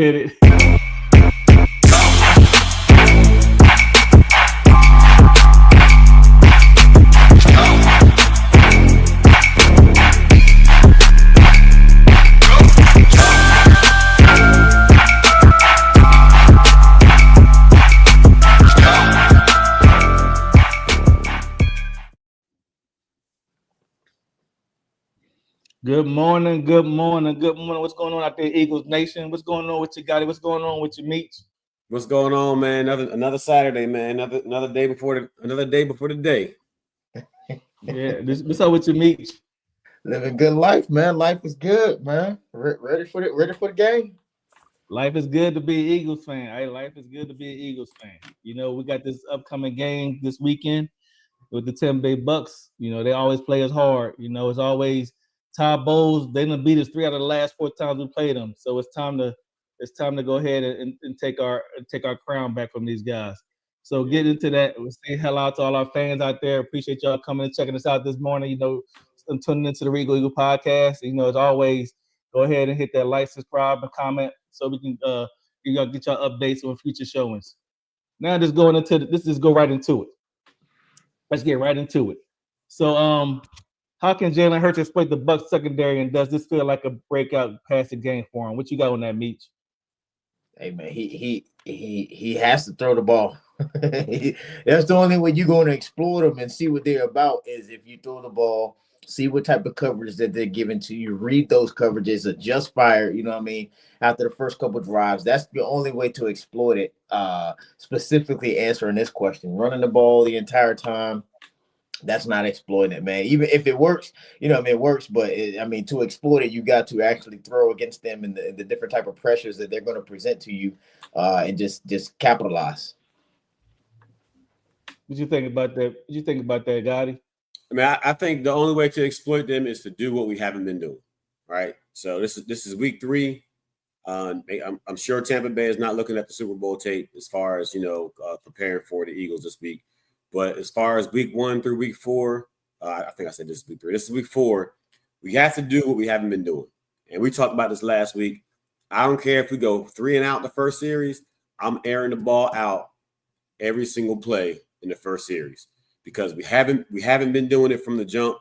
hit it. Good morning. What's going on out there, Eagles Nation? What's going on with you, Gotti? What's going on with your meats? What's going on, man? Another Saturday, man. Another day before the day. Yeah, what's up with your meats? Living good life, man. Life is good, man. Ready for the game. Life is good to be an Eagles fan. Hey, life is good to be an Eagles fan. You know, we got this upcoming game this weekend with the Tampa Bay Bucks. You know, they always play us hard. You know, it's always Todd Bowles. They done beat us 3 out of the last 4 times we played them. So it's time to go ahead and take our crown back from these guys. So get into that. We'll say hello to all our fans out there. Appreciate y'all coming and checking us out this morning. You know, tuning into the Regal Eagle podcast. You know, as always, go ahead and hit that like, subscribe, and comment so we can get y'all updates on future showings. Now just going into let's just go right into it. Let's get right into it. So how can Jalen Hurts exploit the Bucs secondary, and does this feel like a breakout passing game for him? What you got on that, Meach? Hey man, he has to throw the ball. That's the only way you're going to explore them and see what they're about is if you throw the ball, see what type of coverage that they're giving to you, read those coverages, adjust fire, you know what I mean, after the first couple of drives. That's the only way to exploit it. Specifically answering this question, running the ball the entire time, that's not exploiting it, man. Even if it works, you know, I mean, it works, but to exploit it, you got to actually throw against them and the different type of pressures that they're going to present to you, and just capitalize. What you think about that? Gotti? I mean, I think the only way to exploit them is to do what we haven't been doing, right? So this is week 3. I'm sure Tampa Bay is not looking at the Super Bowl tape as far as, you know, preparing for the Eagles this week. But as far as week 1 through week 4, I think I said this is week 3. This is week 4. We have to do what we haven't been doing. And we talked about this last week. I don't care if we go 3 and out the first series. I'm airing the ball out every single play in the first series because we haven't been doing it from the jump.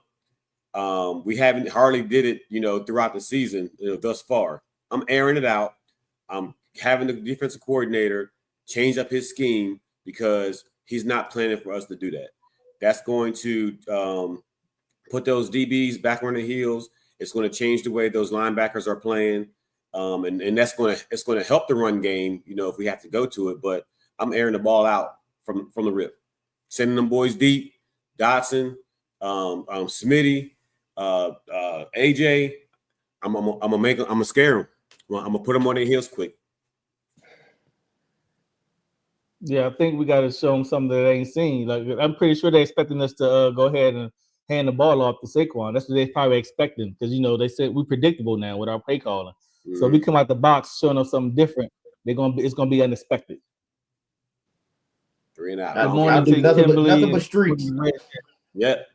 We haven't hardly did it, you know, throughout the season, you know, thus far. I'm airing it out. I'm having the defensive coordinator change up his scheme because he's not planning for us to do that. That's going to put those DBs back on their heels. It's going to change the way those linebackers are playing, and it's going to help the run game, you know, if we have to go to it. But I'm airing the ball out from the rip, sending them boys deep. Dotson, Smitty, AJ. I'm gonna scare them. I'm gonna put them on their heels quick. Yeah, I think we got to show them something that they ain't seen. Like, I'm pretty sure they're expecting us to go ahead and hand the ball off to Saquon. That's what they're probably expecting because, you know, they said we're predictable now with our play calling. Mm-hmm. So if we come out the box showing them something different, it's gonna be unexpected. 3 and out. Good morning to Kimberly. Nothing but streaks. Yep.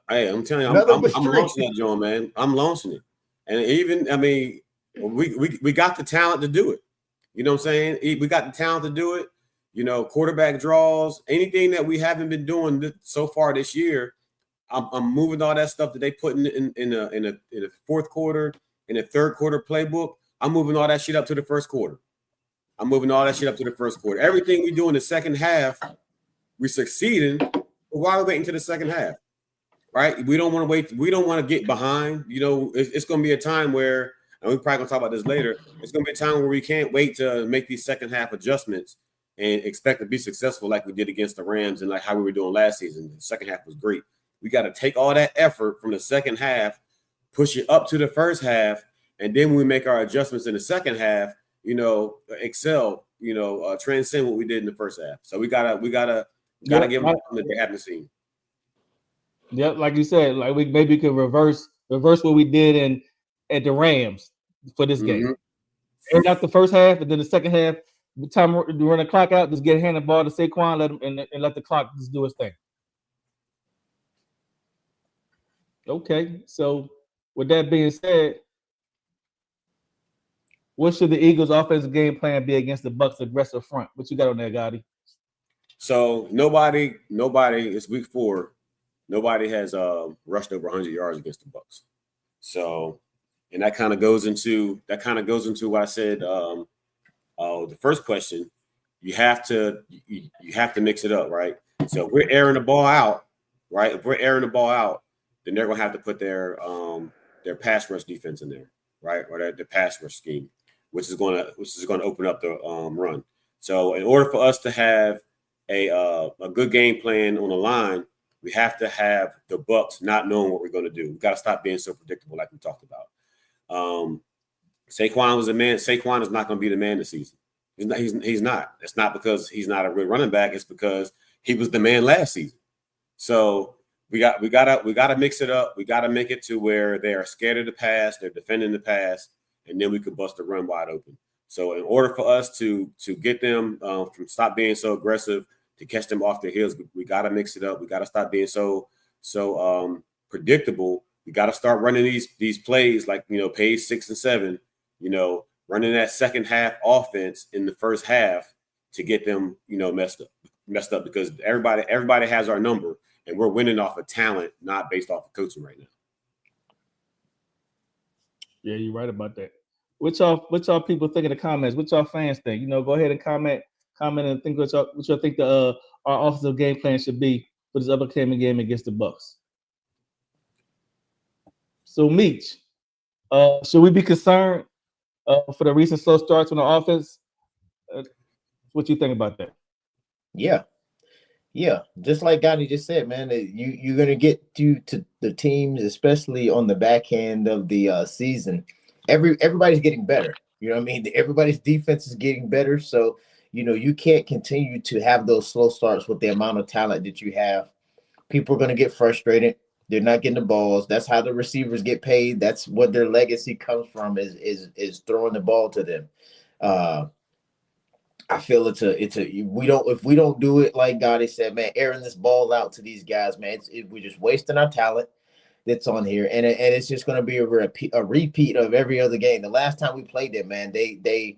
Hey, I'm telling you, I'm launching that joint, man. I'm launching it. And even, I mean, we got the talent to do it. You know what I'm saying? We got the talent to do it. You know, quarterback draws, anything that we haven't been doing so far this year. I'm moving all that stuff that they put in the fourth quarter, in the third quarter playbook. I'm moving all that shit up to the first quarter. Everything we do in the second half, we're succeeding. But why are we waiting to the second half? Right? We don't want to wait. We don't want to get behind. You know, it's going to be a time where, and we're probably going to talk about this later, it's going to be a time where we can't wait to make these second half adjustments and expect to be successful like we did against the Rams and like how we were doing last season. The second half was great. We got to take all that effort from the second half, push it up to the first half, and then when we make our adjustments in the second half, you know, excel, you know, transcend what we did in the first half. So we gotta give them something that they haven't seen. Yep, like you said, like we maybe could reverse what we did at the Rams for this game. And not the first half, and then the second half. The time to run the clock out, just get a hand the ball to Saquon, let him and let the clock just do its thing. Okay, so with that being said, What should the Eagles' offensive game plan be against the Bucs' aggressive front? What you got on there, Gotti? So nobody. It's week 4. Nobody has rushed over 100 yards against the Bucs. So, and that kind of goes into what I said. The first question, you have to mix it up, right? So if we're airing the ball out, right? If we're airing the ball out, then they're gonna have to put their pass rush defense in there, right? Or their pass rush scheme, which is gonna open up the run. So in order for us to have a good game plan on the line, we have to have the Bucs not knowing what we're going to do. We got to stop being so predictable, like we talked about. Saquon was a man. Saquon is not going to be the man this season. He's not. It's not because he's not a good running back. It's because he was the man last season. So we gotta mix it up. We got to make it to where they are scared of the pass. They're defending the pass, and then we could bust the run wide open. So in order for us to get them from stop being so aggressive, to catch them off their heels, we got to mix it up. We got to stop being so predictable. We got to start running these plays like, page 6 and 7, running that second half offense in the first half to get them, messed up because everybody has our number and we're winning off of talent, not based off of coaching right now. Yeah, you're right about that. What y'all people think in the comments? What y'all fans think? Go ahead and comment and think what y'all think our offensive game plan should be for this upcoming game against the Bucs. So, Meech, should we be concerned for the recent slow starts on the offense? What you think about that? Yeah. Just like Gotti just said, man, you're gonna get to the teams, especially on the back end of the season. Everybody's getting better. You know what I mean? Everybody's defense is getting better. So, you can't continue to have those slow starts with the amount of talent that you have. People are going to get frustrated. They're not getting the balls. That's how the receivers get paid. That's what their legacy comes from is throwing the ball to them. I feel if we don't do it like Gotti said, man, airing this ball out to these guys, man, we're just wasting our talent that's on here, and it's just going to be a repeat of every other game. The last time we played them, man, they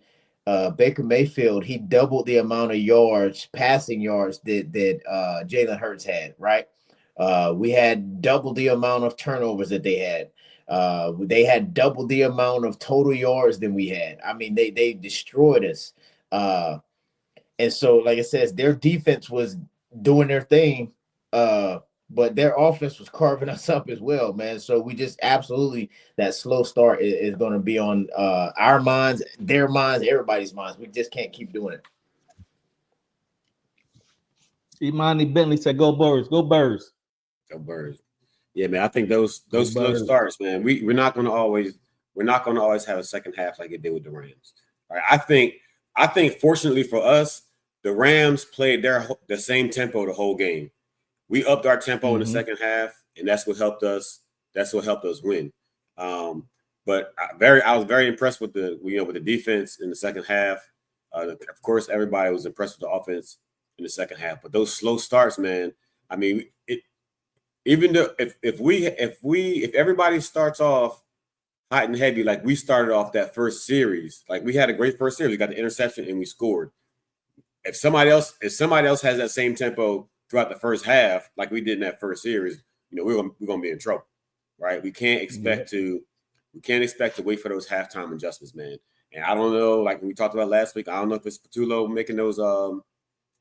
Baker Mayfield, he doubled the amount of passing yards that Jalen Hurts had, right? We had double the amount of turnovers that they had. They had double the amount of total yards than we had. I mean, they destroyed us. And so, like I said, their defense was doing their thing, but their offense was carving us up as well, man. So we just absolutely, that slow start is going to be on our minds, their minds, everybody's minds. We just can't keep doing it. Imani Bentley said, "Go Birds, go Birds, go Birds." Yeah, man. I think those slow starts, man. We're not going to always have a second half like it did with the Rams. All right, I think fortunately for us, the Rams played the same tempo the whole game. We upped our tempo in the second half, and that's what helped us. That's what helped us win. But I was very impressed with the defense in the second half. Of course, everybody was impressed with the offense in the second half. But those slow starts, man. I mean, even though if everybody starts off hot and heavy like we started off that first series, like we had a great first series, we got the interception and we scored. If somebody else has that same tempo throughout the first half, like we did in that first series, we're gonna be in trouble, right? We can't expect to wait for those halftime adjustments, man. And I don't know, like we talked about last week, I don't know if it's Patullo making those,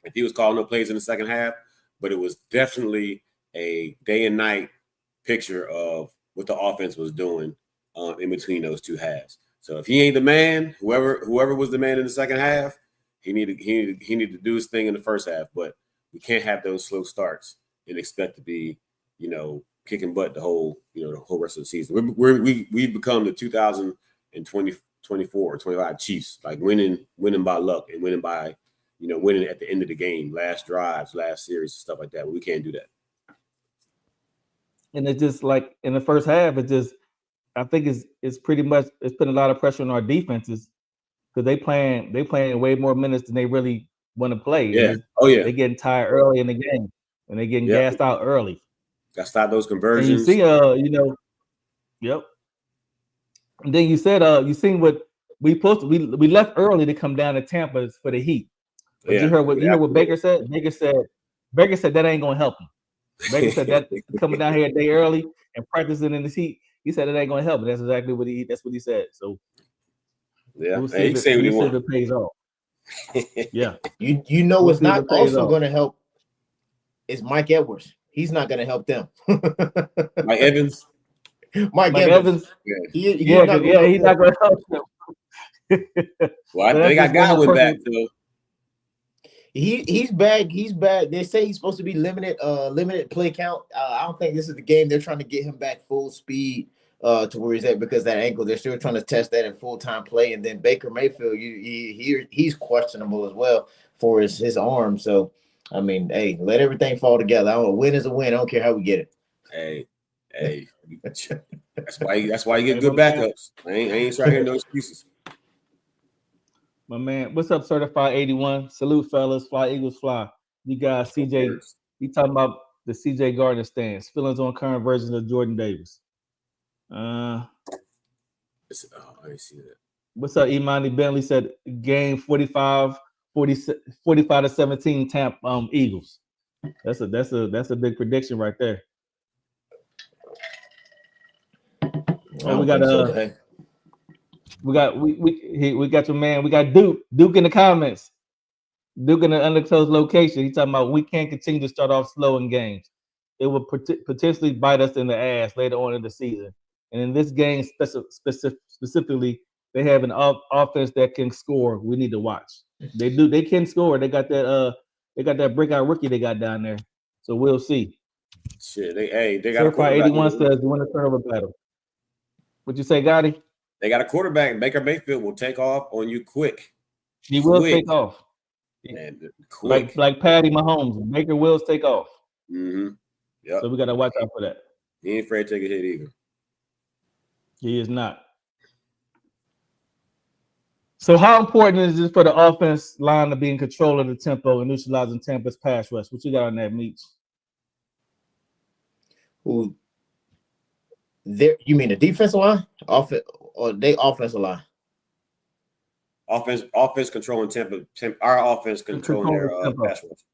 if he was calling no plays in the second half, but it was definitely a day and night picture of what the offense was doing in between those two halves. So if he ain't the man, whoever was the man in the second half, he needed to do his thing in the first half. But we can't have those slow starts and expect to be, kicking butt the whole rest of the season. We've become the 2024 or 25 Chiefs, like winning by luck and winning by, winning at the end of the game, last drives, last series, stuff like that. But we can't do that. And it's just like in the first half, I think it's pretty much putting a lot of pressure on our defenses because they playing way more minutes than they really want to play. Yeah. They're getting tired early in the game and they're getting gassed out early. Got to stop those conversions. And you see, yep. And then you said, you seen what we left early to come down to Tampa for the heat. But you heard what Baker said? Baker said that ain't gonna help him. Baker said that coming down here a day early and practicing in the heat, he said it ain't gonna help. And that's exactly what he said. So we'll see if it pays off. Yeah. You know what's not also gonna help is Mike Edwards. He's not gonna help them. Mike Evans. Mike Evans. Yeah. He's not gonna help them. Well, they got Godwin back though. He's back. He's back. They say he's supposed to be limited play count. I don't think this is the game. They're trying to get him back full speed to where he's at because that ankle. They're still trying to test that in full-time play. And then Baker Mayfield, he's questionable as well for his arm. So I mean, hey, let everything fall together. A win is a win. I don't care how we get it. Hey, that's why you get good backups. I ain't trying to hear no excuses. My man, what's up, Certified 81? Salute, fellas. Fly Eagles, fly. You guys, CJ. You talking about the CJ Gardner stance? Feelings on current versions of Jordan Davis. I didn't see that. What's up, Imani Bentley said game 45 to 17 Tampa Eagles. That's a big prediction right there. And we got your man. We got Duke in the comments. Duke in the undisclosed location. He's talking about we can't continue to start off slow in games. It will potentially bite us in the ass later on in the season. And in this game specifically, they have an offense that can score. We need to watch. They do. They can score. They got that breakout rookie they got down there. So we'll see. Shit, they got Certified 81 says win the turnover battle. What you say, Gotti? They got a quarterback. Baker Mayfield will take off on you quick. He will take off. Man, quick. Like Patty Mahomes. Baker will take off. Mm-hmm. Yep. So we got to watch out for that. He ain't afraid to take a hit either. He is not. So how important is it for the offense line to be in control of the tempo and neutralizing Tampa's pass rush? What you got on that, Meach? You mean the defensive line? Offensive line? Offense controlling Tampa. Our offense controlling their pass rush.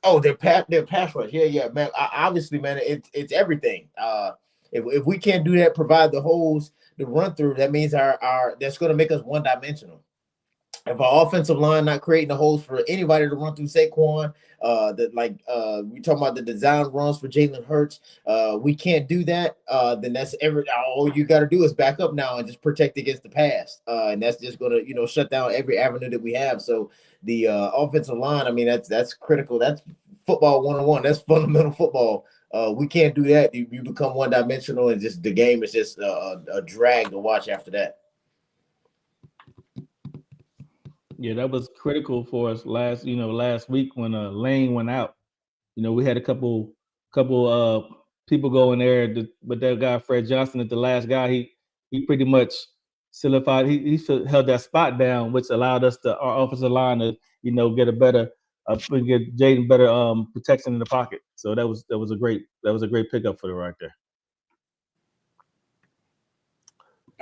Oh, their pass rush. Yeah, man. Obviously, man, it's everything. If we can't do that, provide the holes, the run through, that means our that's going to make us one dimensional. If our offensive line not creating the holes for anybody to run through Saquon, we talking about the design runs for Jalen Hurts, we can't do that. Then that's all you got to do is back up now and just protect against the pass, and that's just going to shut down every avenue that we have. So the offensive line, I mean, that's critical. That's football 101. That's fundamental football. We can't do that. You become one dimensional, and just the game is just a drag to watch after that. Yeah, that was critical for us last week when Lane went out. We had a couple people go in there, but that guy Fred Johnson is the last guy. He pretty much solidified. He held that spot down, which allowed us our offensive line to get a better get Jaden better protection in the pocket. So that was a great pickup for the right there.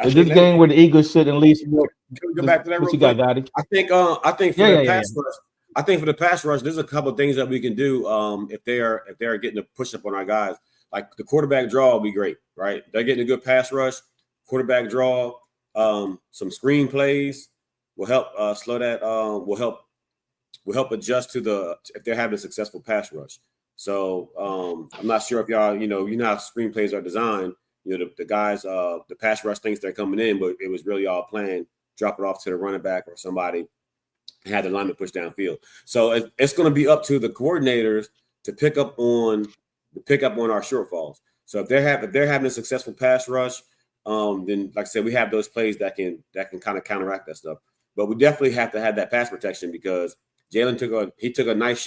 Is this game where the Eagles should at least work? Can we go back to that? What you got, Gotti? I think for the pass rush. I think for the pass rush, there's a couple of things that we can do. If they are getting a push up on our guys, like the quarterback draw will be great, right? They're getting a good pass rush, quarterback draw, some screen plays will help slow that. Will help adjust to if they're having a successful pass rush. So I'm not sure if y'all how screen plays are designed. The guys, the pass rush thinks they're coming in, but it was really all planned. Drop it off to the running back or somebody, and had the lineman push downfield. So it's going to be up to the coordinators to pick up on our shortfalls. So if they're having a successful pass rush, then like I said, we have those plays that can kind of counteract that stuff. But we definitely have to have that pass protection because Jalen took a nice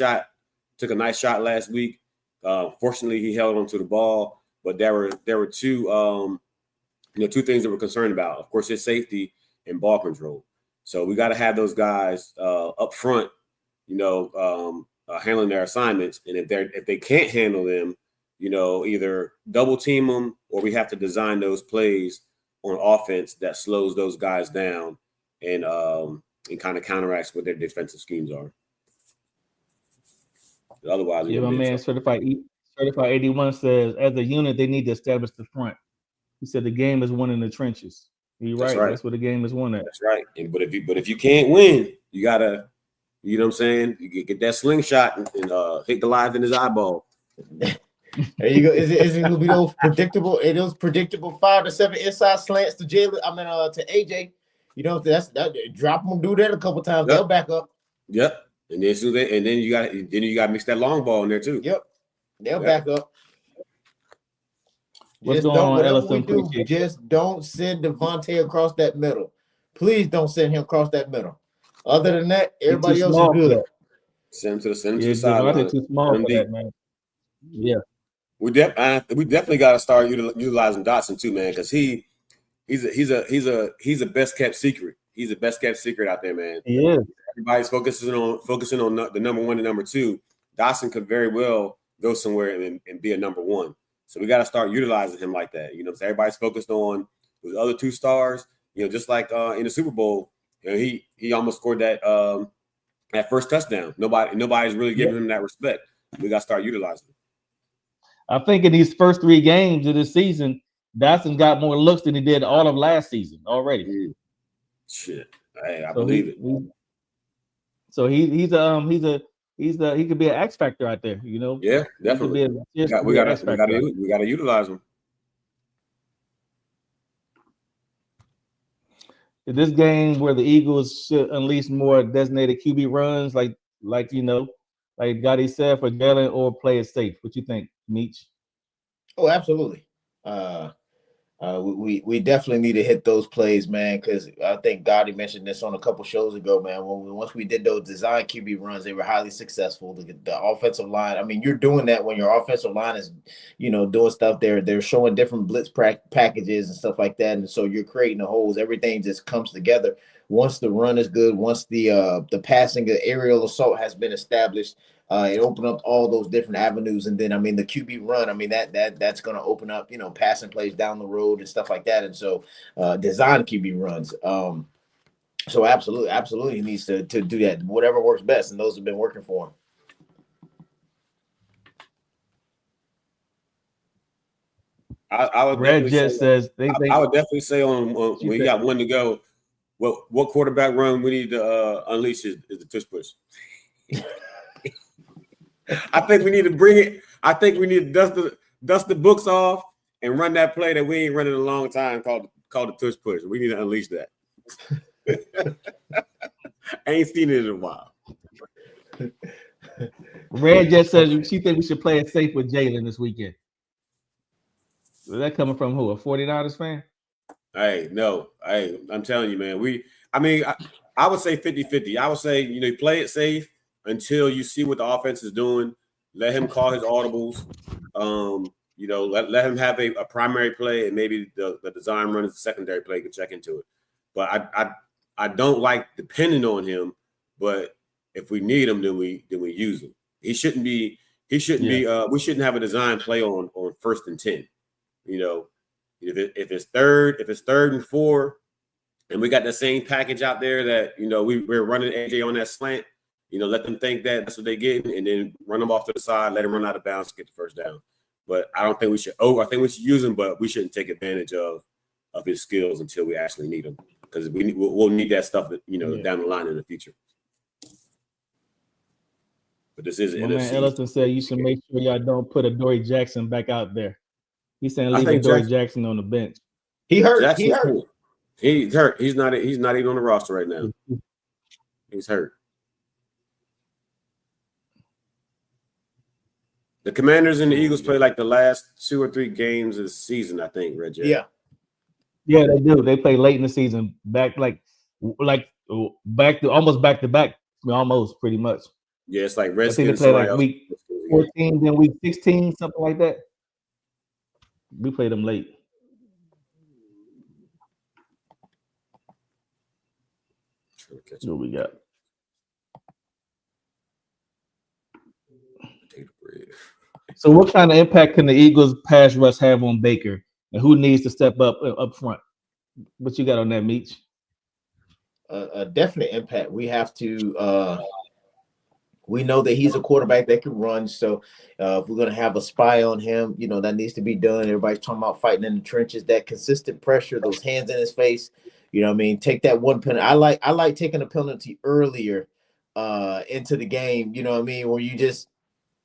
shot last week. Fortunately, he held onto the ball. But there were two things that we're concerned about. Of course, his safety and ball control. So we got to have those guys up front, handling their assignments. And if they can't handle them, either double team them or we have to design those plays on offense that slows those guys down and kind of counteracts what their defensive schemes are. Otherwise, Yeah, my man Certified 81 says, as a unit, they need to establish the front. He said the game is won in the trenches. You're right. That's where the game is won at. That's right. But if you can't win, you gotta, you know what I'm saying? You get that slingshot and hit Goliath in his eyeball. There you go. Is it gonna be those predictable? It was predictable 5 to 7 inside slants to Jalen. To AJ. You know, that drop them, do that a couple times. Yep. They'll back up. Yep. And then you got to mix that long ball in there too. Yep. They'll back up. What's going on, Ellison? Just don't send Devontae across that middle. Please don't send him across that middle. Other than that, everybody else is good. Send him to the sideline. Too small for that, man. Yeah. We definitely got to start utilizing Dotson too, man, because he's a best kept secret. He's a best kept secret out there, man. He is. Everybody's focusing on the number one and number two. Dotson could very well go somewhere and be a number one. So we got to start utilizing him like that. You know, so everybody's focused on the other 2 stars. You know, just like in the Super Bowl, you know, he almost scored that first touchdown. Nobody's really giving him that respect. We got to start utilizing him. I think in these first 3 games of this season, Dotson got more looks than he did all of last season already. Shit, hey, I believe it. So he could be an X factor out there, you know. Yeah, definitely. We got to utilize him. In this game where the Eagles should unleash more designated QB runs, like Gotti said, for Jalen, or play it safe. What you think, Meech? Oh, absolutely. We definitely need to hit those plays, man, because I think Gotti mentioned this on a couple shows ago, man. Once we did those design QB runs, they were highly successful. The offensive line, I mean, you're doing that when your offensive line is, doing stuff. They're showing different blitz packages and stuff like that, and so you're creating the holes. Everything just comes together once the run is good. Once the passing, the aerial assault has been established. It opened up all those different avenues, and then the QB run. I mean that's going to open up passing plays down the road and stuff like that. And so design QB runs. So absolutely, he needs to do that. Whatever works best, and those have been working for him. I would definitely say on when you got 1 to go, what quarterback run we need to unleash is the tush push. I think we need to bring it. I think we need to dust the books off and run that play that we ain't running in a long time called the tush push. We need to unleash that. I ain't seen it in a while. Red just says she thinks we should play it safe with Jalen this weekend. Is that coming from who? A 49ers fan? Hey, no. Hey, I'm telling you, man. I would say 50-50. I would say, play it safe until you see what the offense is doing. Let him call his audibles. Let him have a primary play, and maybe the design run is a secondary play. You can check into it. But I don't like depending on him. But if we need him, then we use him. We shouldn't have a design play on 1st and 10. If it's third and 4, and we got the same package out there that we're running AJ on that slant. Let them think that that's what they get, and then run them off to the side, let him run out of bounds to get the first down. But I don't think we should. I think we should use him, but we shouldn't take advantage of his skills until we actually need him, because we'll need that stuff down the line in the future. But this is an NFC. Ellison said you should make sure y'all don't put Adoree Jackson back out there. He's saying leave Adoree Jackson on the bench. He hurt. He's hurt. He's not even on the roster right now. He's hurt. The Commanders and the Eagles play like the last 2 or 3 games of the season, I think, Reggie. Yeah, they do. They play late in the season, back to almost back to back, almost pretty much. Yeah, it's like Redskins. I think they play like week 14, then week 16, something like that. We play them late. What we got? So what kind of impact can the Eagles pass rush have on Baker, and who needs to step up front? What you got on that, Meech? A definite impact. We have to. We know that he's a quarterback that can run. So if we're going to have a spy on him, that needs to be done. Everybody's talking about fighting in the trenches, that consistent pressure, those hands in his face. You know what I mean? Take that one penalty. I like taking a penalty earlier into the game. You know what I mean? Where you just,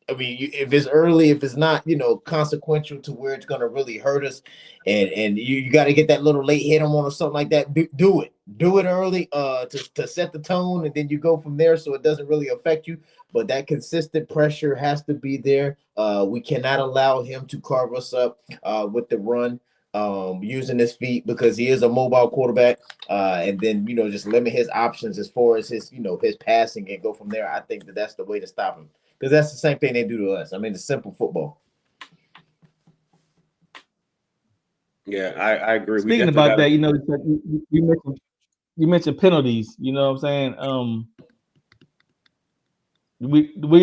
if it's early, if it's not, consequential to where it's going to really hurt us, and you got to get that little late hit on or something like that, do it early to set the tone, and then you go from there so it doesn't really affect you. But that consistent pressure has to be there. We cannot allow him to carve us up with the run, using his feet, because he is a mobile quarterback, and then just limit his options as far as his his passing and go from there. I think that's the way to stop him. Because that's the same thing they do to us. I mean, it's simple football. Yeah, I agree. Speaking about that, you mentioned penalties. You know what I'm saying?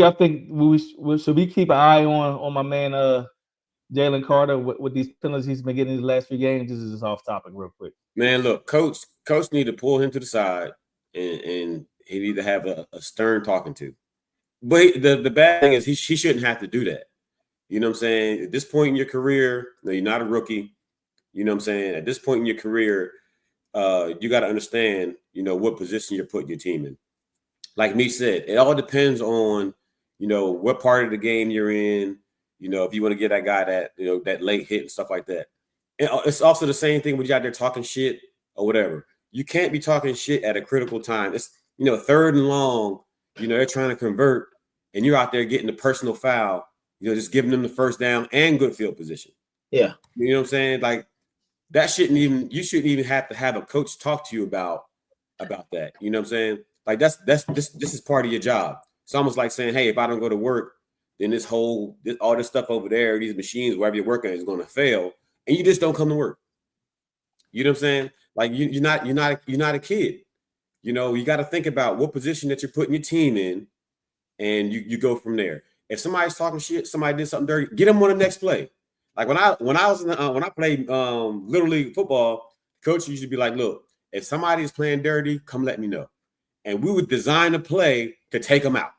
I think should we keep an eye on my man Jalen Carter with these penalties he's been getting in the last few games? This is just off topic real quick. Man, look, coach need to pull him to the side and he need to have a stern talking to. But the bad thing is he shouldn't have to do that. You know what I'm saying? At this point in your career, you're not a rookie. You know what I'm saying? At this point in your career, you got to understand, what position you're putting your team in. Like me said, it all depends on, what part of the game you're in. If you want to get that guy that late hit and stuff like that. And it's also the same thing when you're out there talking shit or whatever. You can't be talking shit at a critical time. It's, third and long, they're trying to convert, and you're out there getting the personal foul, just giving them the first down and good field position. Yeah. You know what I'm saying? Like, you shouldn't even have to have a coach talk to you about that. You know what I'm saying? Like, this is part of your job. It's almost like saying, hey, if I don't go to work, then all this stuff over there, these machines, wherever you're working, is going to fail, and you just don't come to work. You know what I'm saying? Like, you're not a kid. You got to think about what position that you're putting your team in, and you go from there. If somebody's talking shit, somebody did something dirty, get them on the next play. Like when I played little league football, coach used to be like, "Look, if somebody is playing dirty, come let me know," and we would design a play to take them out.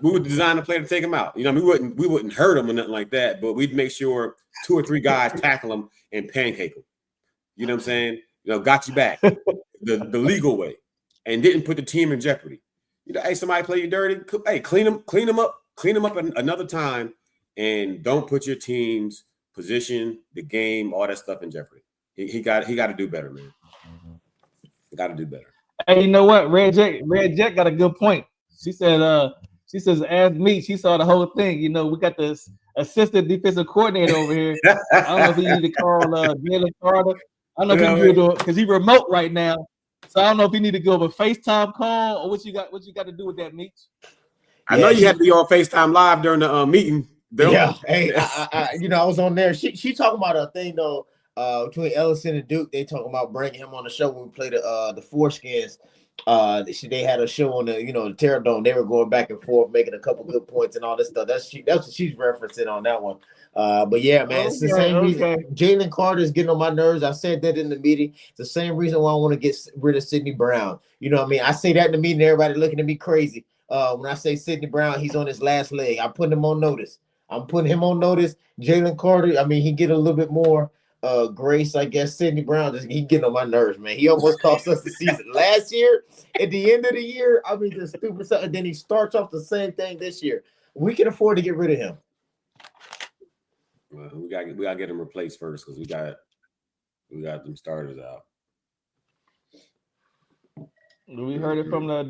We wouldn't hurt them or nothing like that, but we'd make sure 2 or 3 guys tackle them and pancake them. You know what I'm saying? Got you back the legal way, and didn't put the team in jeopardy. Hey, somebody play you dirty. Hey, clean them up another time, and don't put your team's position, the game, all that stuff in jeopardy. He got to do better, man. He got to do better. Hey, you know what? Red Jet got a good point. She says, ask me. She saw the whole thing. We got this assistant defensive coordinator over here. I don't know if he need to call Jalen Carter. I don't know if he need to do it because he's remote right now. So I don't know if you need to go over a FaceTime call or what you got to do with that, Meech. I know you had to be on FaceTime live during the meeting. Yeah. Hey, I was on there. She talking about a thing though, between Ellison and Duke. They talking about bringing him on the show when we played the Foreskins. They had a show on the the Terror Dome. They were going back and forth, making a couple good points and all this stuff. That's what she's referencing on that one. But yeah, man, it's the same reason Jalen Carter is getting on my nerves. I said that in the meeting. It's the same reason why I want to get rid of Sidney Brown. You know what I mean? I say that in the meeting, everybody looking at me crazy. When I say Sidney Brown, he's on his last leg. I'm putting him on notice. Jalen Carter, I mean, he get a little bit more grace, I guess. Sidney Brown, he getting on my nerves, man. He almost cost us the season last year. At the end of the year, I mean, the stupid stuff. And then he starts off the same thing this year. We can afford to get rid of him. Well, we got to get him replaced first because we got them starters out. We heard it from the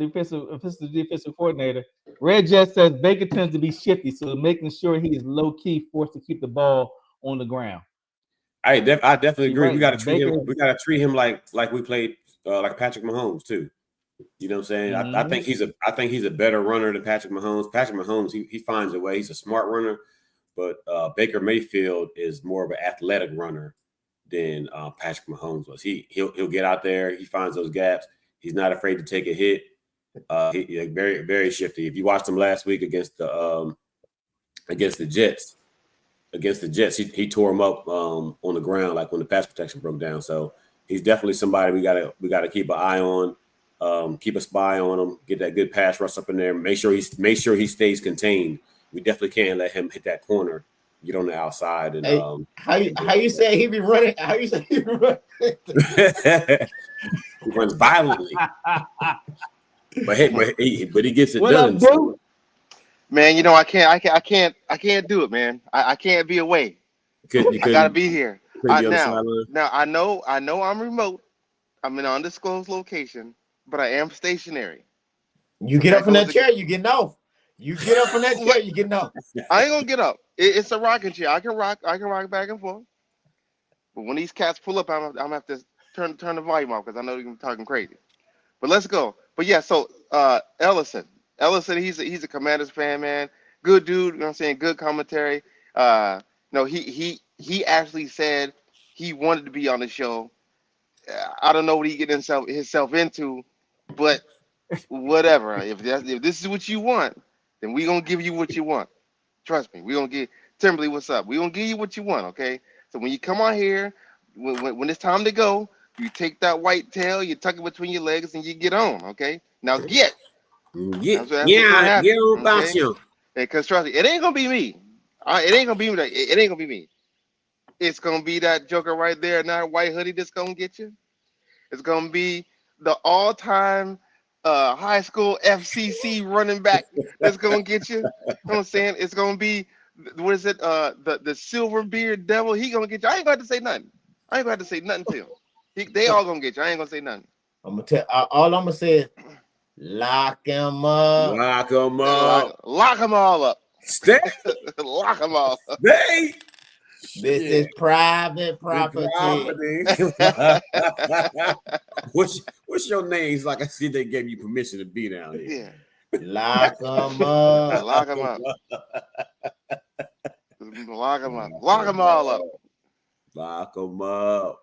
defensive coordinator. Red Jet says Baker tends to be shifty, so making sure he is low key, forced to keep the ball on the ground. I definitely agree. Right. We got to treat him. We got to treat him like we played like Patrick Mahomes too. You know what I'm saying? Mm-hmm. I think he's a better runner than Patrick Mahomes. Patrick Mahomes, he finds a way. He's a smart runner, but Baker Mayfield is more of an athletic runner than Patrick Mahomes was. He'll get out there. He finds those gaps. He's not afraid to take a hit. He's very, very shifty. If you watched him last week against the Jets, he tore him up on the ground, like when the pass protection broke down. So he's definitely somebody we gotta keep an eye on. Keep a spy on him, get that good pass rush up in there. Make sure he stays contained. We definitely can't let him hit that corner, get on the outside, and Hey, how you say he be running? How you say he be running? he runs violently, but he gets it What done. up, dude? Man, you know I can't do it, man. I can't be away. I gotta be here. Now I know I'm remote. I'm in an undisclosed location, but I am stationary. You get up from that chair, you getting off. You get up from that chair, you getting off. I ain't gonna get up. It's a rocking chair. I can rock back and forth. But when these cats pull up, I'm gonna have to turn the volume off because I know they're talking crazy. But let's go. But yeah, so Ellison, he's a Commanders fan, man. Good dude. You know what I'm saying? Good commentary. No, he actually said he wanted to be on the show. I don't know what he get himself into, but whatever. If this is what you want, then we gonna give you what you want. Trust me, we gonna get Timberly. What's up? We gonna give you what you want, okay? So when you come on here, when it's time to go, you take that white tail, you tuck it between your legs, and you get on, okay? Now get. That's what's gonna happen, get on about you. Because trust me, it ain't gonna be me. It ain't gonna be me. It ain't gonna be me. It's gonna be that joker right there in that white hoodie that's gonna get you. It's gonna be the all-time high school FCC running back that's gonna get you. You know what I'm saying? It's gonna be what is it? The silver beard devil. He gonna get you. I ain't gonna have to say nothing. I ain't gonna have to say nothing to him. They all gonna get you. I ain't gonna say nothing. I'm gonna tell. All I'm gonna say is lock him up. Lock him up. Lock them all up. Stay. Lock them all up. Stay. This is private property. What's your name? He's like, I see they gave you permission to be down here. Yeah. Lock them up. Lock them up. Lock them up. Lock them all up. Lock them up.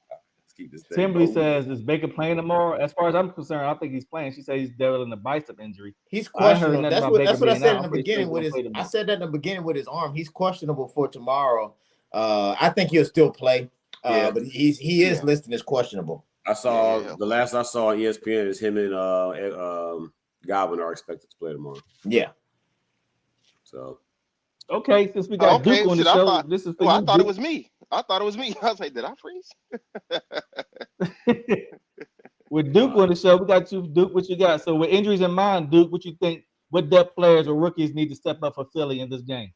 Let's keep this thing Timberly moving. says, is Baker playing tomorrow? As far as I'm concerned, I think he's playing. She says he's dealing a bicep injury. He's questionable. That's what I said in the I'm beginning with his. I said that in the beginning with his arm. He's questionable for tomorrow. I think he'll still play. But he is listed as questionable. I saw the last I saw on ESPN is him and Godwin are expected to play tomorrow. Yeah. So okay, since we got Duke on the show, this is for you. I thought it was me. I was like, did I freeze? With Duke on the show, we got you, Duke. What you got? So with injuries in mind, Duke, what you think? What depth players or rookies need to step up for Philly in this game?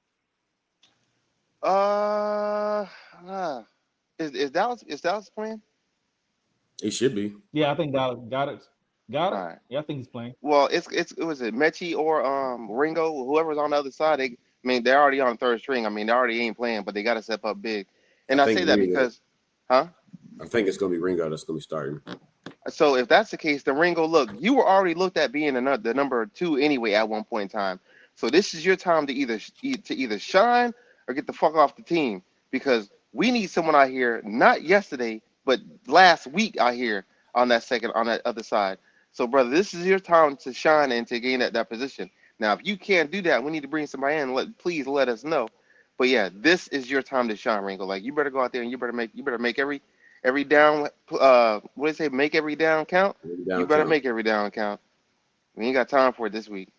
Is Dallas playing? he should be. Yeah, I think Dallas got it. Got it. All right. Yeah, I think he's playing. Well, it was Mechie or Ringo, whoever's on the other side. They're already on third string. They already ain't playing, but they got to step up big. And I say that because, I think it's gonna be Ringo that's gonna be starting. So if that's the case, then Ringo, look, you were already looked at being the number 2 anyway at one point in time. So this is your time to either shine or get the fuck off the team, because we need someone out here, not yesterday, but last week out here on that other side. So brother, this is your time to shine and to gain that position. Now, if you can't do that, we need to bring somebody in. Please let us know. But yeah, this is your time to shine, Ringo. Like, you better go out there and you better make every down. What do they say? Make every down count. You better make every down count. We ain't got time for it this week.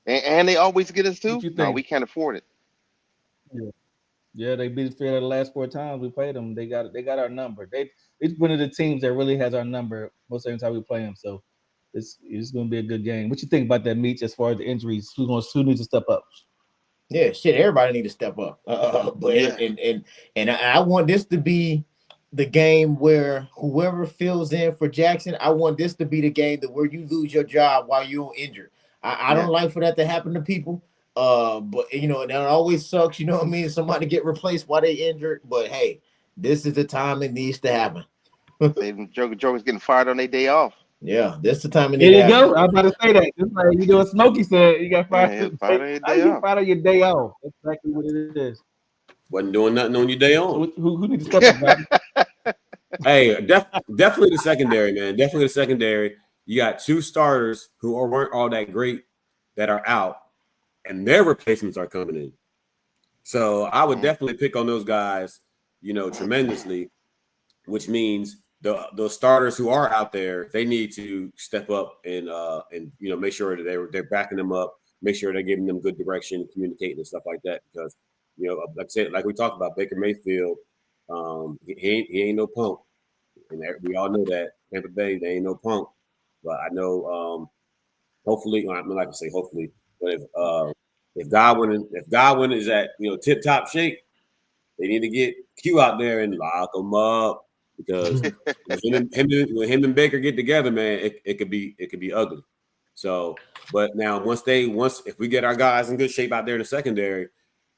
And they always get us too. No, we can't afford it. Yeah, they beat us fair the last 4 times we played them. They got our number. It's one of the teams that really has our number most of the time we play them. So it's going to be a good game. What you think about that, Meech, as far as the injuries? Who needs to step up? Yeah, shit. Everybody need to step up. And I want this to be the game where whoever fills in for Jackson, I want this to be the game where you lose your job while you're injured. I don't like for that to happen to people. But that always sucks. You know what I mean? Somebody get replaced while they injured. But hey, this is the time it needs to happen. Joker's getting fired on their day off. Yeah, this is the time it needs to happen. There you go. I was about to say that. Just like you doing Smokey said, you got fired. Fired on your day off. Fired on your day off. That's exactly what it is. Wasn't doing nothing on your day on. So who needs to step up, Bobby? Hey, definitely the secondary, man. Definitely the secondary. You got 2 starters who weren't all that great that are out, and their replacements are coming in. So I would definitely pick on those guys, tremendously. which means the starters who are out there, they need to step up and make sure that they're backing them up, make sure they're giving them good direction, communicating and stuff like that. Because like I said, like we talked about Baker Mayfield, he ain't no punk, and we all know that Tampa Bay they ain't no punk. But I know hopefully, I mean, like I say, hopefully, but if Godwin is at tip top shape, they need to get Q out there and lock him up because when him and Baker get together, man, it could be ugly. So, but now once if we get our guys in good shape out there in the secondary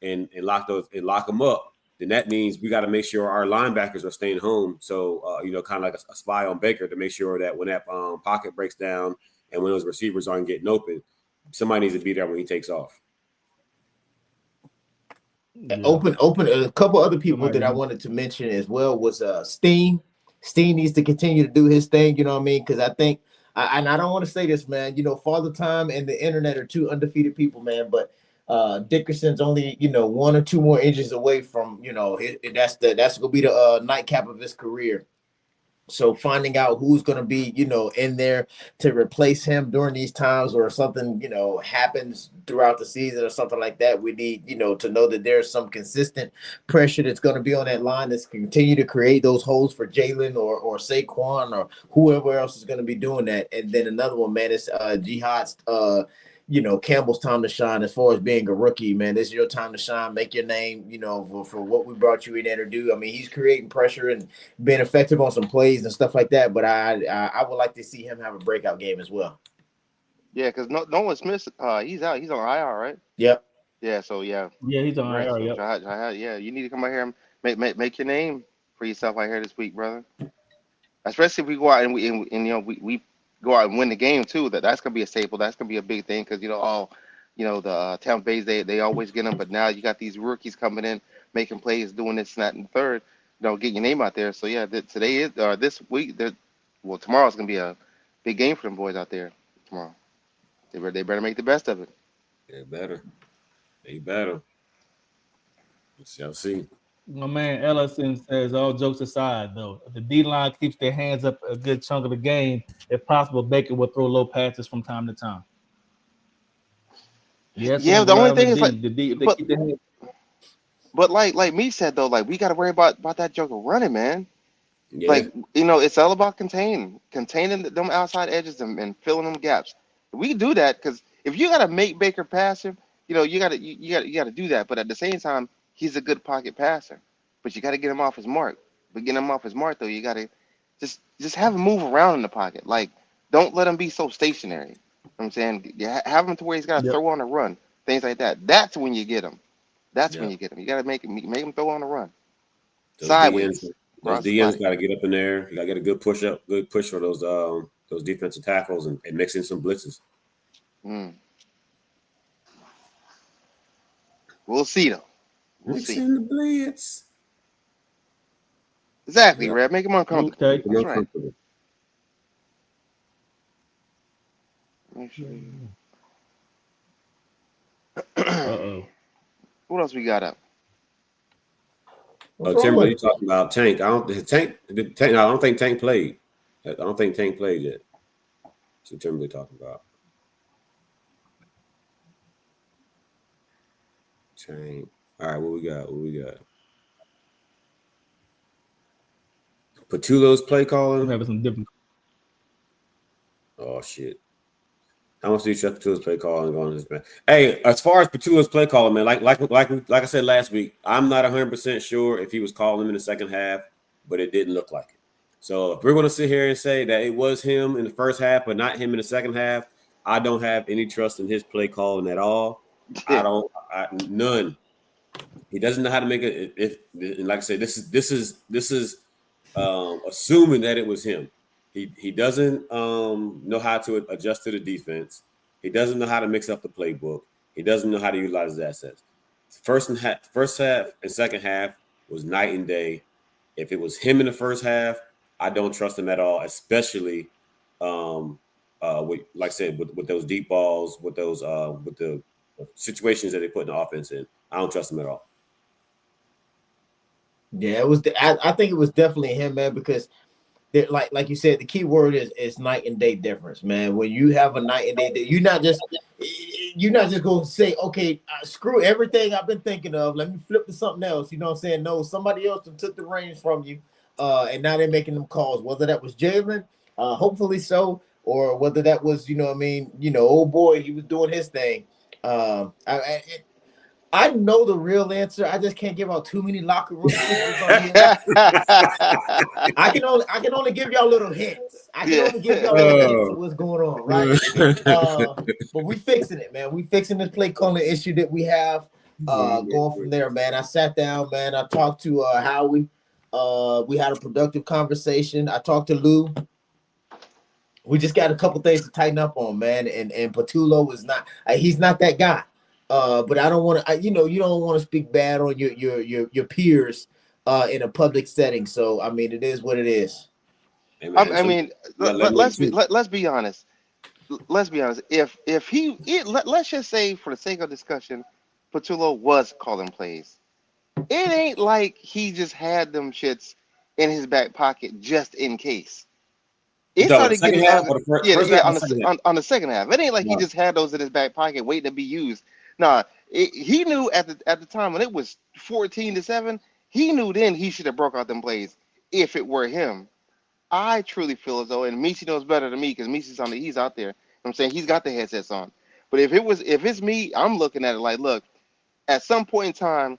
and lock them up, then that means we got to make sure our linebackers are staying home. So kind of like a spy on Baker to make sure that when that pocket breaks down and when those receivers aren't getting open, somebody needs to be there when he takes off. Yeah. Open. A couple other people that I wanted to mention as well was Steen. Steen needs to continue to do his thing. You know what I mean? Because I think, and I don't want to say this, man. Father Time and the internet are two undefeated people, man. But Dickerson's only 1 or 2 more inches away from that's gonna be the nightcap of his career. So finding out who's going to be, in there to replace him during these times or something, happens throughout the season or something like that, we need, to know that there's some consistent pressure that's going to be on that line that's continue to create those holes for Jalen or Saquon or whoever else is going to be doing that. And then another one, man, is Jihad's Campbell's time to shine as far as being a rookie, man. This is your time to shine, make your name, for what we brought you in there to do. I mean, he's creating pressure and being effective on some plays and stuff like that, but I would like to see him have a breakout game as well. Yeah, because Nolan Smith, he's out. He's on IR, right? Yep. Yeah, so yeah. Yeah, he's on IR, yep. Yeah, you need to come out here and make your name for yourself out here this week, brother. Especially if we go out and we go out and win the game too. That's gonna be a staple. That's gonna be a big thing because the Tampa Bay's they always get them, but now you got these rookies coming in making plays, doing this and that and third. Get your name out there. So yeah, today is this week. Tomorrow's gonna be a big game for them boys out there tomorrow. They better make the best of it. They better. Shall see. My man Ellison says, all jokes aside, though, if the D-line keeps their hands up a good chunk of the game, if possible, Baker will throw low passes from time to time. Yes, yeah, the only thing is but like me said though, like we got to worry about that joker running, man. Yeah. Like it's all about containing them outside edges and filling them gaps. We do that because if you got to make Baker pass him, you got to do that. But at the same time, he's a good pocket passer, but you got to get him off his mark. But getting him off his mark though, you got to just have him move around in the pocket. Like don't let him be so stationary. You know what I'm saying, have him to where he's got to throw on a run, things like that. That's when you get him. When you get him. You got to make him throw on a run. Those Sideways. Those DNs got to get up in there. You got to get a good push for those defensive tackles and mix in some blitzes. We'll see though. Mix in the blitz. Exactly, Red. Make him uncomfortable. Okay. That's right. Make sure. Uh-oh. What else we got up? Timberlake talking about Tank. I don't think Tank played. I don't think Tank played yet. That's what Timberlake talking about. Tank. All right, what we got? Patullo's play calling. I'm having some different. Oh shit. I want to see Patullo's play calling going on this man. Hey, as far as Patullo's play calling, man, like I said last week, I'm not 100% sure if he was calling him in the second half, but it didn't look like it. So if we're going to sit here and say that it was him in the first half, but not him in the second half, I don't have any trust in his play calling at all. None. He doesn't know how to make it. Like I said, this is assuming that it was him. He doesn't know how to adjust to the defense. He doesn't know how to mix up the playbook. He doesn't know how to utilize his assets. First half and second half was night and day. If it was him in the first half, I don't trust him at all, especially with, like I said, with those deep balls, with the situations that they put in the offense in. I don't trust him at all. Yeah, it was. I think it was definitely him, man, because like you said, the key word is night and day difference, man. When you have a night and day, you're not just going to say, okay, screw everything I've been thinking of. Let me flip to something else. You know what I'm saying? No, somebody else took the reins from you, and now they're making them calls. Whether that was Jalen, hopefully so, or whether that was, old boy, he was doing his thing. I know the real answer. I just can't give out too many locker room secrets on here. I can only give y'all little hints. I can Yeah. only give y'all little hints of what's going on, right? But we fixing it, man. We fixing this play calling issue that we have. Going from there, man. I sat down, man. I talked to Howie. We had a productive conversation. I talked to Lou. We just got a couple things to tighten up on, man. And Patullo is not. He's not that guy. But I don't want to. You don't want to speak bad on your peers in a public setting. So I mean, it is what it is. Hey, man, I mean, let's be honest. Let's be honest. Let's just say, for the sake of discussion, Patullo was calling plays. It ain't like he just had them shits in his back pocket just in case. It started getting ugly. On the second half. It ain't like he just had those in his back pocket waiting to be used. Nah, he knew at the time when it was 14-7. He knew then he should have broke out them plays if it were him. I truly feel as though, and Michi knows better than me because Michi's he's out there. You know what I'm saying, he's got the headsets on. But if it's me, I'm looking at it like, look, at some point in time,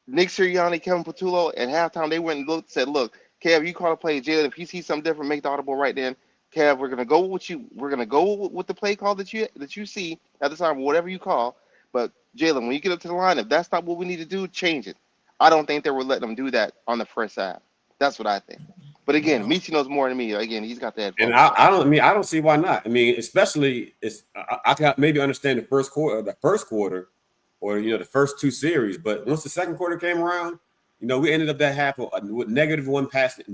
Nick Sirianni, Kevin Patullo, at halftime they went and said, look, Kev, you call a play, Jalen. If you see something different, make the audible right then. Kev, we're gonna go with the play call that you see at the time, whatever you call. But Jalen, when you get up to the line, if that's not what we need to do, change it. I don't think they were letting them do that on the first half. That's what I think. But again, Michi knows more than me. Again, he's got that. And I don't see why not. I mean, especially I can maybe understand the first quarter, or the first two series. But once the second quarter came around, we ended up that half with -1 passing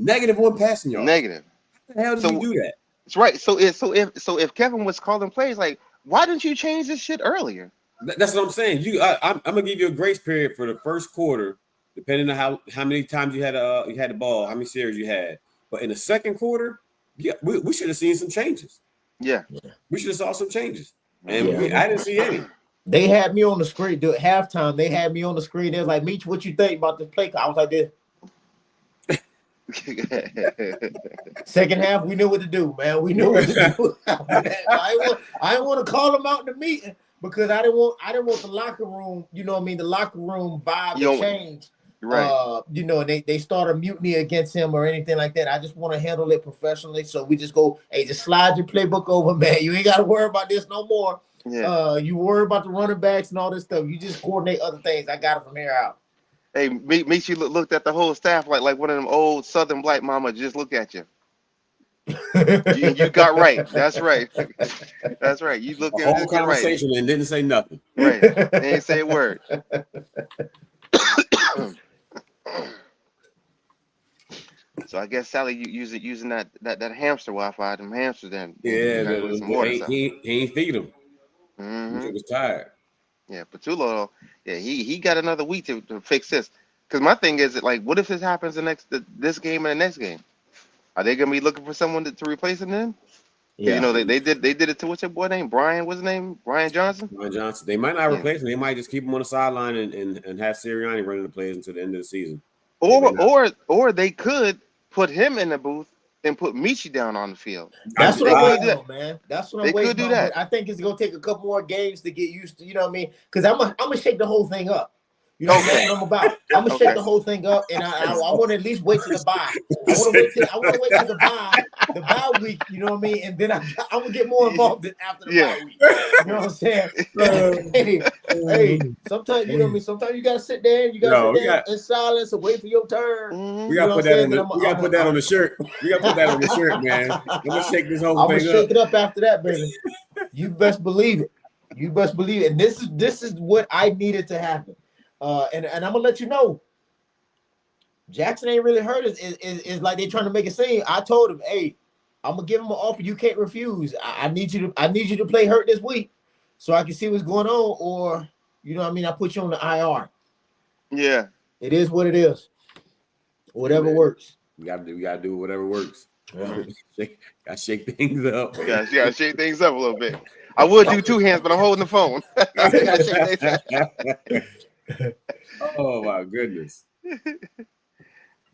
yards. Negative. How the hell did you do that? That's right. So if Kevin was calling plays, like, why didn't you change this shit earlier? That's what I'm saying. I'm gonna give you a grace period for the first quarter, depending on how many times you had the ball, how many series you had. But in the second quarter, yeah, we should have seen some changes. Yeah, we should have saw some changes, and I didn't see any. They had me on the screen at halftime. They had me on the screen. They was like, "Meech, what you think about this play?" I was like, "This." Second half, we knew what to do, man. We knew what to do. I didn't want to call them out in the meeting because I didn't want the locker room. The locker room vibe to change. Right. And they start a mutiny against him or anything like that. I just want to handle it professionally. So we just go, hey, just slide your playbook over, man. You ain't got to worry about this no more. Yeah. You worry about the running backs and all this stuff. You just coordinate other things. I got it from here out. Hey, Michi looked at the whole staff like one of them old Southern black mama just looked at you. you got right. That's right. That's right. You looked at the whole conversation and didn't say nothing. Right. They didn't say a word. So I guess Sally using that hamster Wi-Fi, them hamsters then. Yeah, he ain't feed him. He was tired. Yeah, Patullo, he got another week to fix this. Because my thing is, like, what if this happens this game and the next game? Are they gonna be looking for someone to replace him then? Yeah, they did it to what's your boy name? Brian, what's his name? Brian Johnson. Brian Johnson. They might not replace him. They might just keep him on the sideline and have Sirianni running the plays until the end of the season. Or they could put him in the booth and put Michi down on the field. That's what I'm waiting on, man. That's what I'm waiting on. They could do that. But I think it's gonna take a couple more games to get used to. You know what I mean? Because I'm gonna shake the whole thing up. You know what I'm about. I'm gonna shake the whole thing up, and I want to at least wait till the bye. I want to wait till the bye week. You know what I mean? And then I'm gonna get more involved after the bye week. You know what I'm saying? Hey, sometimes you know what I mean. Sometimes you gotta sit there. You gotta sit there in silence and wait for your turn. We gotta put that on the shirt. We gotta put that on the shirt, man. I'm gonna shake this whole thing up. I'm gonna shake it up after that, baby. You best believe it. You best believe it. And this is what I needed to happen. And I'm gonna let you know, Jackson ain't really hurt. Is like they trying to make it seem. I told him, hey, I'm gonna give him an offer you can't refuse. I need you to play hurt this week, so I can see what's going on. Or I put you on the IR. Yeah, it is what it is. Whatever man. works. We gotta do whatever works. Yeah. Gotta shake things up. Yeah, she gotta shake things up a little bit. I would do two hands, but I'm holding the phone. I gotta shake things up. Oh my goodness.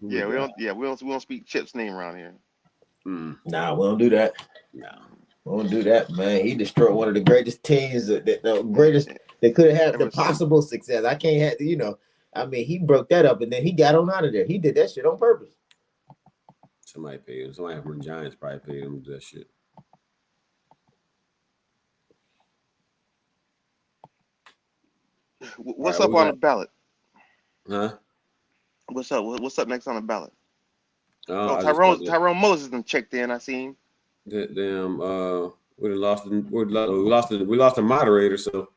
Yeah, we don't speak Chip's name around here. Nah, we don't do that. No. We don't do that, man. He destroyed one of the greatest teams the greatest that could have had the Ever since. possible success. I can't have I mean, he broke that up and then he got on out of there. He did that shit on purpose. Somebody paid him. Somebody from the Giants probably paid him to do that shit. What's All right, up on the ballot? Huh? What's up? What's up next on the ballot? Oh, I just Tyrone Moses done checked in. I seen. damn. We lost the moderator. So.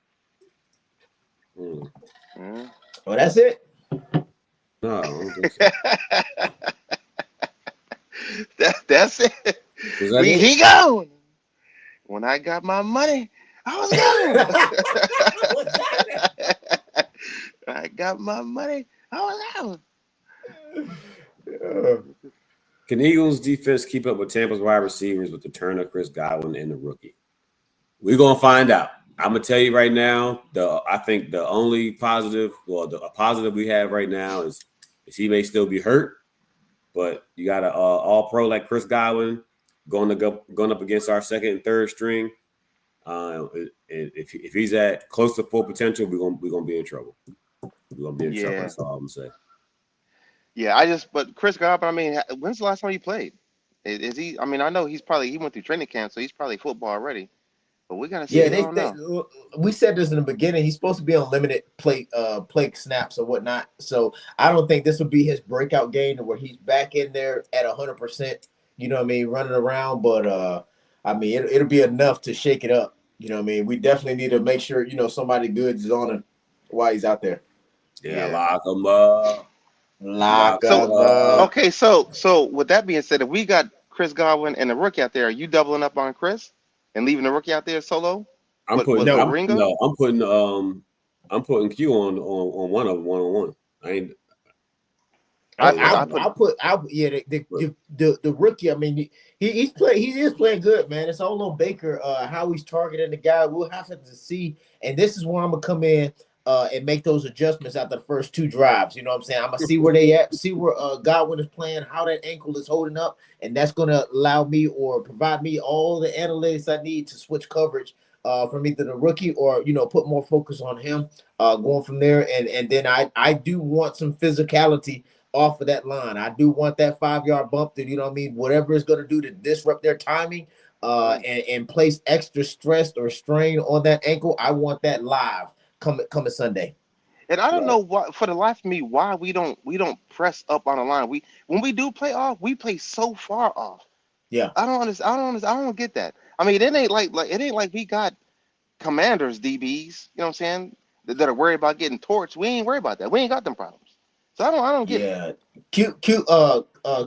Mm. Oh, that's it. No, I don't think so. That's it. Was that it? He gone. When I got my money, I was gone. I got my money, I was out. Can Eagles defense keep up with Tampa's wide receivers with the turn of Chris Godwin and the rookie? We're gonna find out. I'm gonna tell you right now. I think the only positive, a positive we have right now is he may still be hurt, but you got an all pro like Chris Godwin going up against our second and third string. If he's at close to full potential, we're gonna be in trouble. We're gonna be in trouble. That's all I'm gonna say. Yeah, but Chris Godwin, I mean, when's the last time he played? Is he? I mean, I know he went through training camp, so he's probably football already. But we gotta see. Yeah, I don't know. we said this in the beginning. He's supposed to be on limited play snaps or whatnot. So I don't think this will be his breakout game where he's back in there at 100%. You know what I mean, running around. But I mean, it'll be enough to shake it up. You know what I mean. We definitely need to make sure somebody good is on him while he's out there. Yeah. Lock him up. Lock him up. Okay, so with that being said, if we got Chris Godwin and the rookie out there, are you doubling up on Chris and leaving the rookie out there solo? I'm putting Q on one of them one-on-one. The rookie. I mean, he is playing good, man. It's all on Baker. How he's targeting the guy, we'll have to see. And this is where I'm gonna come in and make those adjustments after the first two drives. You know what I'm saying? I'm gonna see where they at, see where Godwin is playing, how that ankle is holding up, and that's gonna allow me or provide me all the analytics I need to switch coverage from either the rookie or put more focus on him going from there. And then I do want some physicality off of that line. I do want that 5-yard bump that, whatever it's going to do to disrupt their timing and place extra stress or strain on that ankle. I want that live coming Sunday. And I don't know what, for the life of me, why we don't press up on the line. When we do play off, we play so far off. Yeah, I don't understand. I don't get that. I mean, it ain't like we got Commanders DBs. You know what I'm saying? That are worried about getting torched. We ain't worried about that. We ain't got them problems. So I don't get it.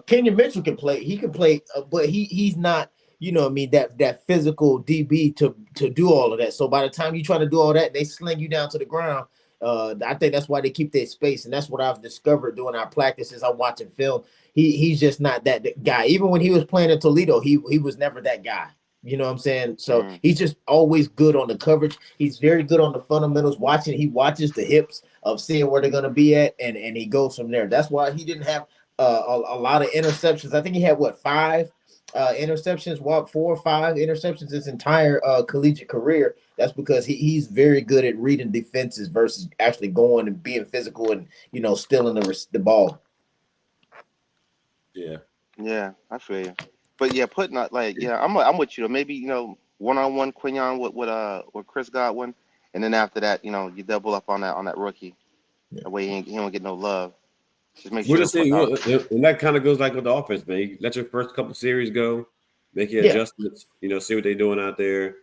Kenyon Mitchell can play. He can play, but he's not. That physical DB to do all of that. So by the time you try to do all that, they sling you down to the ground. I think that's why they keep their space, and that's what I've discovered doing our practices. I'm watching film. He's just not that guy. Even when he was playing in Toledo, he was never that guy. You know what I'm saying? So he's just always good on the coverage. He's very good on the fundamentals. He watches the hips of seeing where they're going to be at, and he goes from there. That's why he didn't have a lot of interceptions. I think he had 5 interceptions, 4 or 5 interceptions his entire collegiate career. That's because he's very good at reading defenses versus actually going and being physical and stealing the ball. Yeah, I feel you. But yeah, I'm with you. Maybe one-on-one Quignon with Chris Godwin, and then after that, you double up on that rookie. That way he don't get no love. Just make sure. And that kind of goes like with the offense, man. You let your first couple series go, make your adjustments. See what they're doing out there.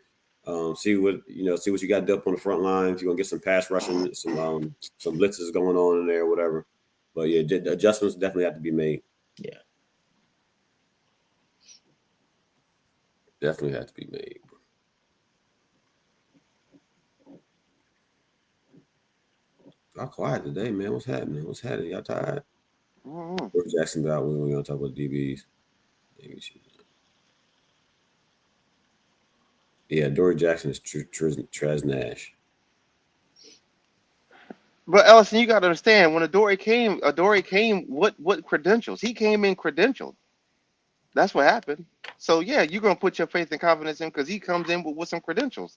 See what you got up on the front line. If you're gonna get some pass rushing, some blitzes going on in there, whatever. But yeah, the adjustments definitely have to be made. Yeah. Definitely have to be made. Y'all quiet today, man. What's happening? Y'all tired? Mhm. Dory Jackson's out. We're going to talk about DBs. Yeah, Dory Jackson is Trez Nash. But Ellison, you got to understand when Adoree came. What credentials? He came in credentialed. That's what happened. So yeah, you're gonna put your faith and confidence in because he comes in with some credentials,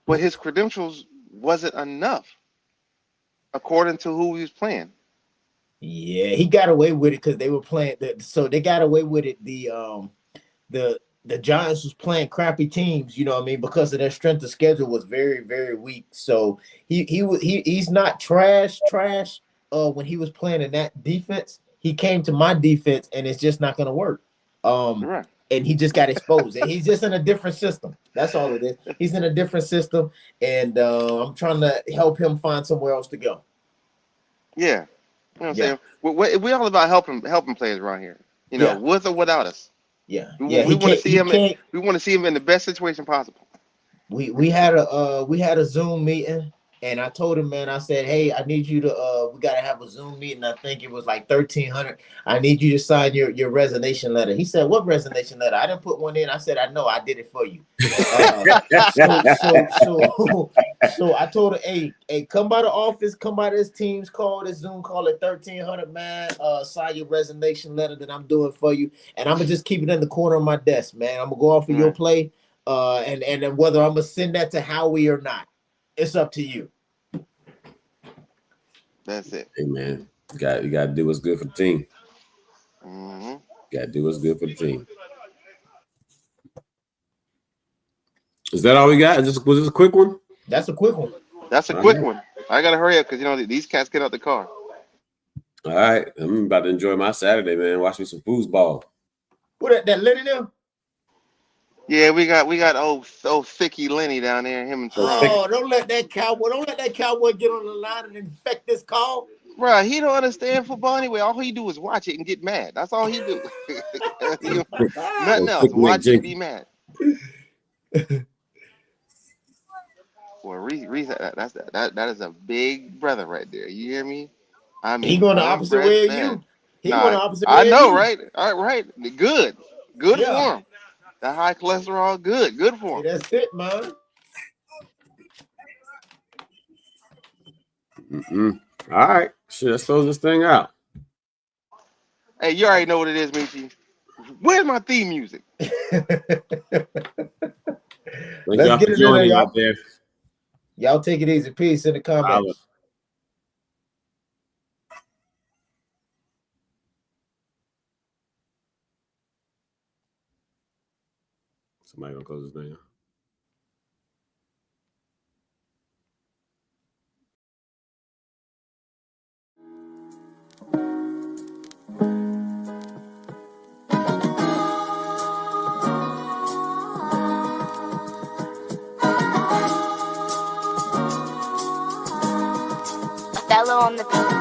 but his credentials wasn't enough according to who he was playing. Yeah, he got away with it because they were playing that. So they got away with it. The Giants was playing crappy teams, you know what I mean, because of their strength of schedule was very, very weak. So he's not trash. When he was playing in that defense, he came to my defense and it's just not gonna work. Right. And he just got exposed. And he's just in a different system. That's all it is. He's in a different system, and I'm trying to help him find somewhere else to go. Yeah. You know what I'm Yeah. saying? We all about helping players around here. You know, Yeah. with or without us. Yeah. We want to see him. We want to see him in the best situation possible. We had a Zoom meeting, and I told him, man, I said, hey, I need you to we gotta have a Zoom meeting. I think it was like 1,300. I need you to sign your resignation letter. He said, what resignation letter? I didn't put one in. I said, I know, I did it for you. So I told him, hey, come by the office, come by this Teams call, this Zoom call at 1,300, man. Sign your resignation letter that I'm doing for you, and I'm gonna just keep it in the corner of my desk, man. I'm gonna go off of your play. And then whether I'm gonna send that to Howie or not, it's up to you. That's it. Hey man, you got to do what's good for the team. Mm-hmm. You got to do what's good for the team. Is that all we got? Was this a quick one? That's a quick one. That's a quick one. I gotta hurry up because these cats get out the car. All right, I'm about to enjoy my Saturday, man. Watch me some foosball. What that Lenny there? Yeah, we got old thicky Lenny down there. Him and Teron. Oh, don't let that cowboy get on the line and infect this call. Bro, he don't understand football anyway. All he do is watch it and get mad. That's all he do. Nothing else. Watch it and be mad. Boy, Reese, that is a big brother right there. You hear me? I mean, he going the opposite way of you. He going the opposite way. I know, of you. right? All right, good for him. That high cholesterol, good for him. Hey, that's it, man. All right, shit, let's close this thing out. Hey, you already know what it is, Michi. Where's my theme music? Let's get it in there, y'all. Y'all take it easy. Peace in the comments. Somebody gonna close this thing out. Othello on the beat.